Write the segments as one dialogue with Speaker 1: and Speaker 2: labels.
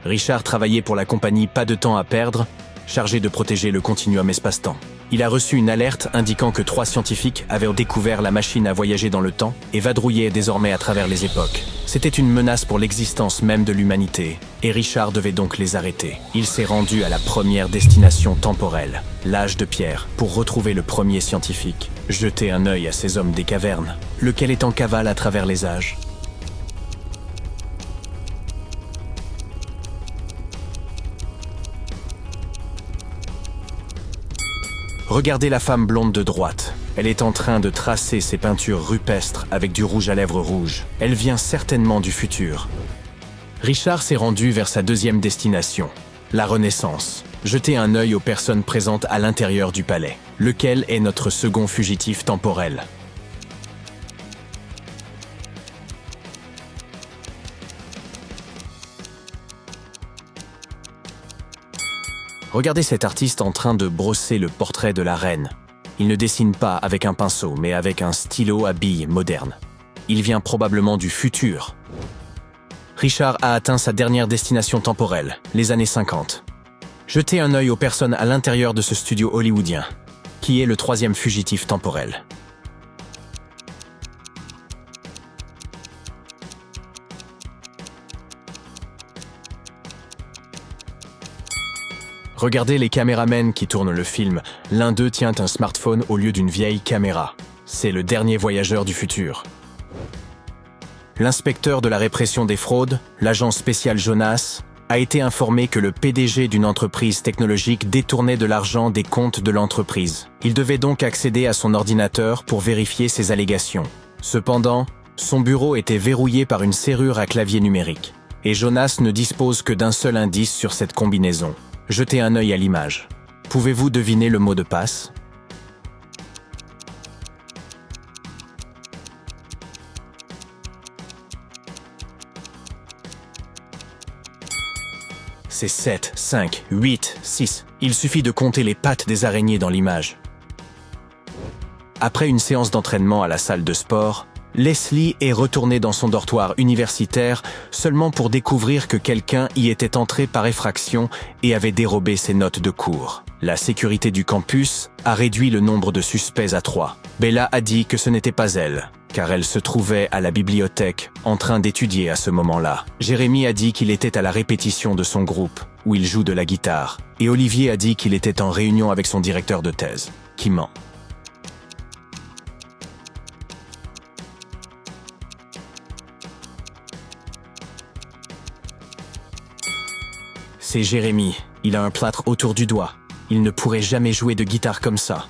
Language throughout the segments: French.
Speaker 1: Richard travaillait pour la compagnie Pas de temps à perdre, chargée de protéger le continuum espace-temps. Il a reçu une alerte indiquant que 3 scientifiques avaient découvert la machine à voyager dans le temps et vadrouillaient désormais à travers les époques. C'était une menace pour l'existence même de l'humanité, et Richard devait donc les arrêter. Il s'est rendu à la première destination temporelle, l'âge de pierre, pour retrouver le premier scientifique. Jetez un œil à ces hommes des cavernes, lequel est en cavale à travers les âges. Regardez la femme blonde de droite. Elle est en train de tracer ses peintures rupestres avec du rouge à lèvres rouge. Elle vient certainement du futur. Richard s'est rendu vers sa deuxième destination, la Renaissance. Jetez un œil aux personnes présentes à l'intérieur du palais. Lequel est notre second fugitif temporel? Regardez cet artiste en train de brosser le portrait de la reine. Il ne dessine pas avec un pinceau, mais avec un stylo à billes moderne. Il vient probablement du futur. Richard a atteint sa dernière destination temporelle, les années 50. Jetez un œil aux personnes à l'intérieur de ce studio hollywoodien. Qui est le troisième fugitif temporel? Regardez les caméramens qui tournent le film. L'un d'eux tient un smartphone au lieu d'une vieille caméra. C'est le dernier voyageur du futur. L'inspecteur de la répression des fraudes, l'agent spécial Jonas, a été informé que le PDG d'une entreprise technologique détournait de l'argent des comptes de l'entreprise. Il devait donc accéder à son ordinateur pour vérifier ses allégations. Cependant, son bureau était verrouillé par une serrure à clavier numérique. Et Jonas ne dispose que d'un seul indice sur cette combinaison. Jetez un œil à l'image. Pouvez-vous deviner le mot de passe? C'est 7, 5, 8, 6. Il suffit de compter les pattes des araignées dans l'image. Après une séance d'entraînement à la salle de sport, Leslie est retournée dans son dortoir universitaire seulement pour découvrir que quelqu'un y était entré par effraction et avait dérobé ses notes de cours. La sécurité du campus a réduit le nombre de suspects à 3. Bella a dit que ce n'était pas elle, car elle se trouvait à la bibliothèque en train d'étudier à ce moment-là. Jérémy a dit qu'il était à la répétition de son groupe, où il joue de la guitare, et Olivier a dit qu'il était en réunion avec son directeur de thèse, qui ment. C'est Jérémy, il a un plâtre autour du doigt. Il ne pourrait jamais jouer de guitare comme ça.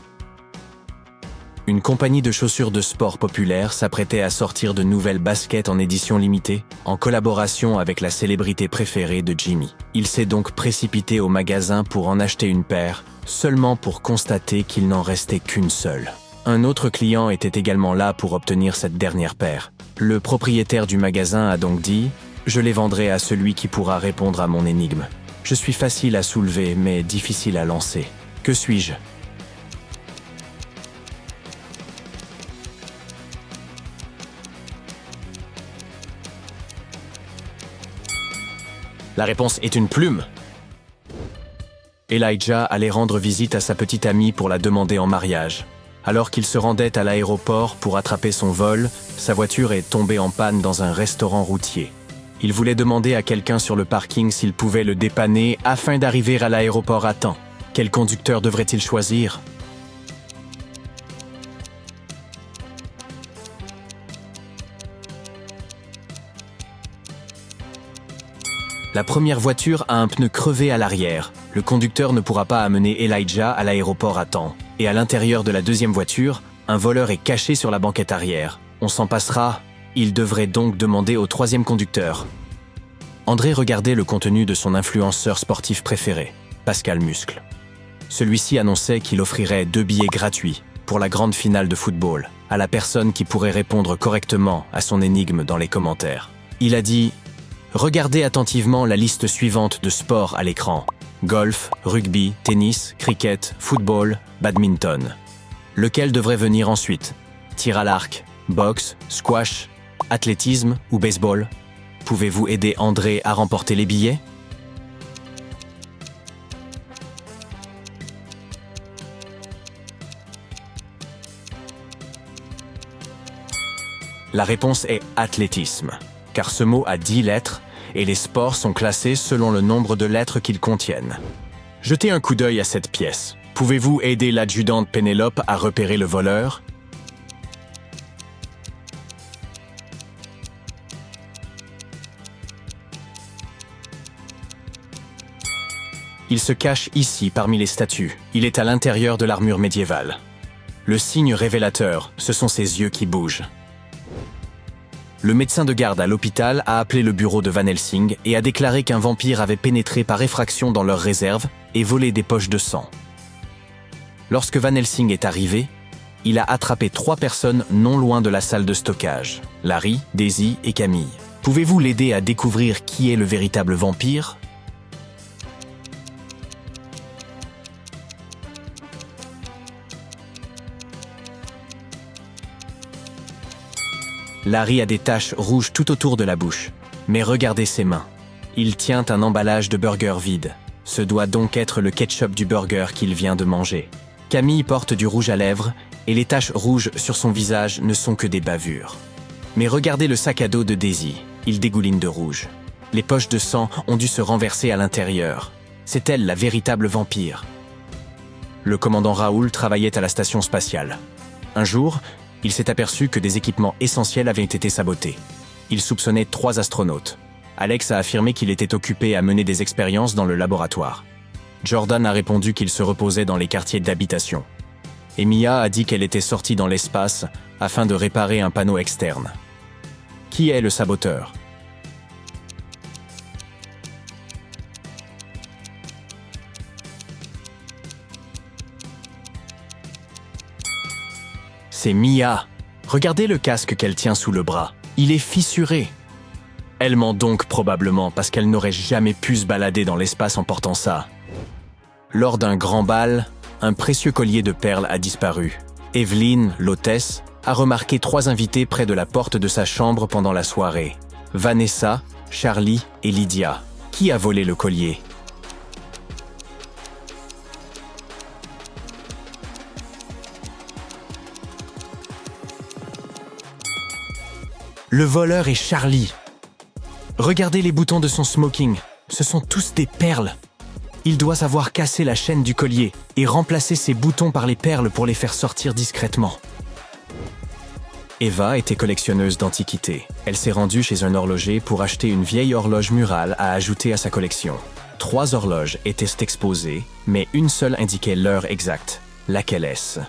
Speaker 1: Une compagnie de chaussures de sport populaire s'apprêtait à sortir de nouvelles baskets en édition limitée, en collaboration avec la célébrité préférée de Jimmy. Il s'est donc précipité au magasin pour en acheter une paire, seulement pour constater qu'il n'en restait qu'une seule. Un autre client était également là pour obtenir cette dernière paire. Le propriétaire du magasin a donc dit « Je les vendrai à celui qui pourra répondre à mon énigme. Je suis facile à soulever, mais difficile à lancer. Que suis-je ? » La réponse est une plume. Elijah allait rendre visite à sa petite amie pour la demander en mariage. Alors qu'il se rendait à l'aéroport pour attraper son vol, sa voiture est tombée en panne dans un restaurant routier. Il voulait demander à quelqu'un sur le parking s'il pouvait le dépanner afin d'arriver à l'aéroport à temps. Quel conducteur devrait-il choisir ? La première voiture a un pneu crevé à l'arrière. Le conducteur ne pourra pas amener Elijah à l'aéroport à temps. Et à l'intérieur de la deuxième voiture, un voleur est caché sur la banquette arrière. On s'en passera. Il devrait donc demander au troisième conducteur. André regardait le contenu de son influenceur sportif préféré, Pascal Muscle. Celui-ci annonçait qu'il offrirait 2 billets gratuits pour la grande finale de football à la personne qui pourrait répondre correctement à son énigme dans les commentaires. Il a dit « Regardez attentivement la liste suivante de sports à l'écran. Golf, rugby, tennis, cricket, football, badminton. Lequel devrait venir ensuite? Tir à l'arc, boxe, squash, athlétisme ou baseball? Pouvez-vous aider André à remporter les billets? La réponse est athlétisme, car ce mot a 10 lettres et les sports sont classés selon le nombre de lettres qu'ils contiennent. Jetez un coup d'œil à cette pièce. Pouvez-vous aider l'adjudante Pénélope à repérer le voleur? Il se cache ici parmi les statues. Il est à l'intérieur de l'armure médiévale. Le signe révélateur, ce sont ses yeux qui bougent. Le médecin de garde à l'hôpital a appelé le bureau de Van Helsing et a déclaré qu'un vampire avait pénétré par effraction dans leur réserve et volé des poches de sang. Lorsque Van Helsing est arrivé, il a attrapé 3 personnes non loin de la salle de stockage, Larry, Daisy et Camille. Pouvez-vous l'aider à découvrir qui est le véritable vampire? Larry a des taches rouges tout autour de la bouche. Mais regardez ses mains. Il tient un emballage de burger vide. Ce doit donc être le ketchup du burger qu'il vient de manger. Camille porte du rouge à lèvres et les taches rouges sur son visage ne sont que des bavures. Mais regardez le sac à dos de Daisy. Il dégouline de rouge. Les poches de sang ont dû se renverser à l'intérieur. C'est elle la véritable vampire. Le commandant Raoul travaillait à la station spatiale. Un jour, il s'est aperçu que des équipements essentiels avaient été sabotés. Il soupçonnait 3 astronautes. Alex a affirmé qu'il était occupé à mener des expériences dans le laboratoire. Jordan a répondu qu'il se reposait dans les quartiers d'habitation. Et Mia a dit qu'elle était sortie dans l'espace afin de réparer un panneau externe. Qui est le saboteur? C'est Mia. Regardez le casque qu'elle tient sous le bras. Il est fissuré. Elle ment donc probablement parce qu'elle n'aurait jamais pu se balader dans l'espace en portant ça. Lors d'un grand bal, un précieux collier de perles a disparu. Evelyn, l'hôtesse, a remarqué 3 invités près de la porte de sa chambre pendant la soirée. Vanessa, Charlie et Lydia. Qui a volé le collier? Le voleur est Charlie. Regardez les boutons de son smoking. Ce sont tous des perles. Il doit savoir casser la chaîne du collier et remplacer ses boutons par les perles pour les faire sortir discrètement. Eva était collectionneuse d'antiquités. Elle s'est rendue chez un horloger pour acheter une vieille horloge murale à ajouter à sa collection. 3 horloges étaient exposées, mais une seule indiquait l'heure exacte. Laquelle est-ce?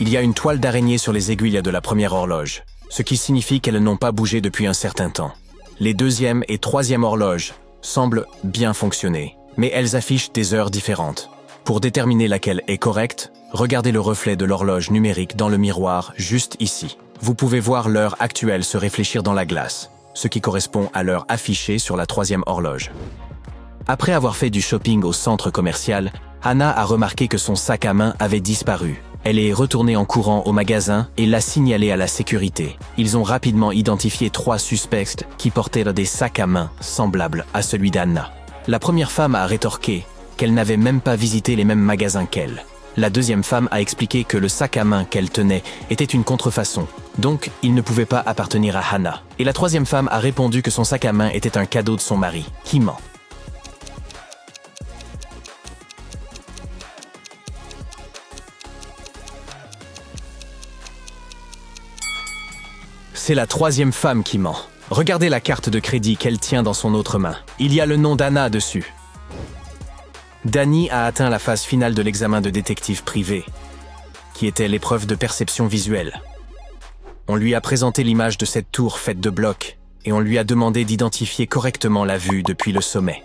Speaker 1: Il y a une toile d'araignée sur les aiguilles de la première horloge, ce qui signifie qu'elles n'ont pas bougé depuis un certain temps. Les 2e et 3e horloges semblent bien fonctionner, mais elles affichent des heures différentes. Pour déterminer laquelle est correcte, regardez le reflet de l'horloge numérique dans le miroir juste ici. Vous pouvez voir l'heure actuelle se réfléchir dans la glace, ce qui correspond à l'heure affichée sur la 3e horloge. Après avoir fait du shopping au centre commercial, Hannah a remarqué que son sac à main avait disparu. Elle est retournée en courant au magasin et l'a signalé à la sécurité. Ils ont rapidement identifié 3 suspects qui portaient des sacs à main semblables à celui d'Anna. La première femme a rétorqué qu'elle n'avait même pas visité les mêmes magasins qu'elle. La 2e femme a expliqué que le sac à main qu'elle tenait était une contrefaçon, donc il ne pouvait pas appartenir à Hannah. Et la 3e femme a répondu que son sac à main était un cadeau de son mari, qui ment. C'est la 3e femme qui ment. Regardez la carte de crédit qu'elle tient dans son autre main. Il y a le nom d'Anna dessus. Danny a atteint la phase finale de l'examen de détective privé, qui était l'épreuve de perception visuelle. On lui a présenté l'image de cette tour faite de blocs et on lui a demandé d'identifier correctement la vue depuis le sommet.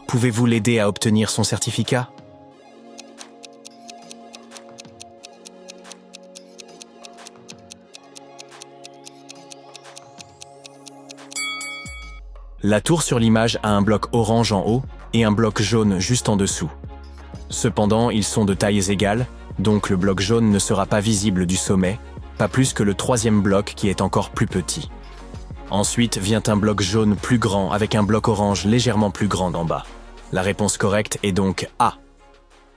Speaker 1: Pouvez-vous l'aider à obtenir son certificat? La tour sur l'image a un bloc orange en haut et un bloc jaune juste en dessous. Cependant, ils sont de tailles égales, donc le bloc jaune ne sera pas visible du sommet, pas plus que le 3e bloc qui est encore plus petit. Ensuite vient un bloc jaune plus grand avec un bloc orange légèrement plus grand en bas. La réponse correcte est donc A.